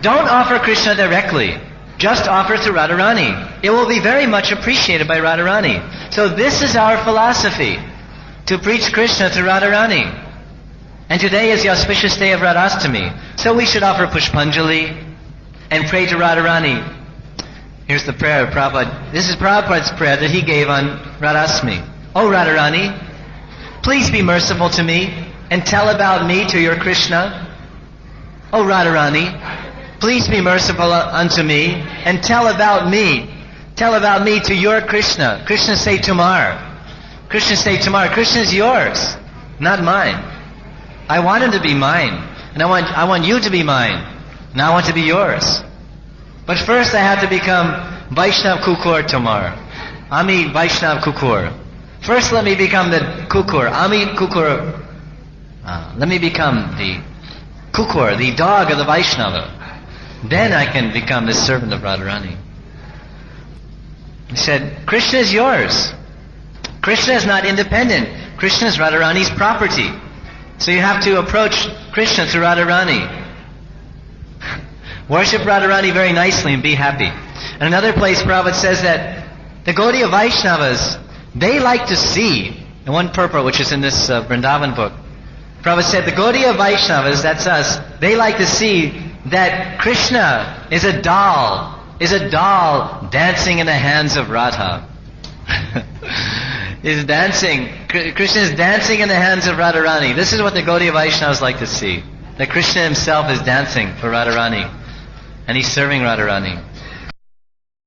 Don't offer Krishna directly. Just offer to Radharani. It will be very much appreciated by Radharani. So this is our philosophy, to preach Krishna to Radharani. And today is the auspicious day of Radhastami. So we should offer Pushpanjali and pray to Radharani. Here's the prayer of Prabhupada. This is Prabhupada's prayer that he gave on Radhastami. Oh Radharani, please be merciful to me and tell about me to your Krishna. Oh Radharani, please be merciful unto me and tell about me. Tell about me to your Krishna. Krishna say Tumar. Krishna say Tumar. Krishna is yours, not mine. I want him to be mine. And I want you to be mine. And I want to be yours. But first I have to become Vaishnav Kukur Tumar. Ami Vaishnav Kukur. First let me become the Kukur. Ami Kukur. Let me become the Kukur, the dog of the Vaishnava. Then I can become the servant of Radharani. He said, Krishna is yours. Krishna is not independent. Krishna is Radharani's property. So you have to approach Krishna through Radharani. Worship Radharani very nicely and be happy. And another place Prabhupada says that the Gaudiya Vaishnavas, they like to see, in one purport which is in this Vrindavan book, Prabhupada said the Gaudiya Vaishnavas, that's us, they like to see that Krishna is a doll dancing in the hands of Radha. Is dancing. Krishna is dancing in the hands of Radharani. This is what the Gaudiya Vaishnavas like to see. That Krishna himself is dancing for Radharani. And he's serving Radharani.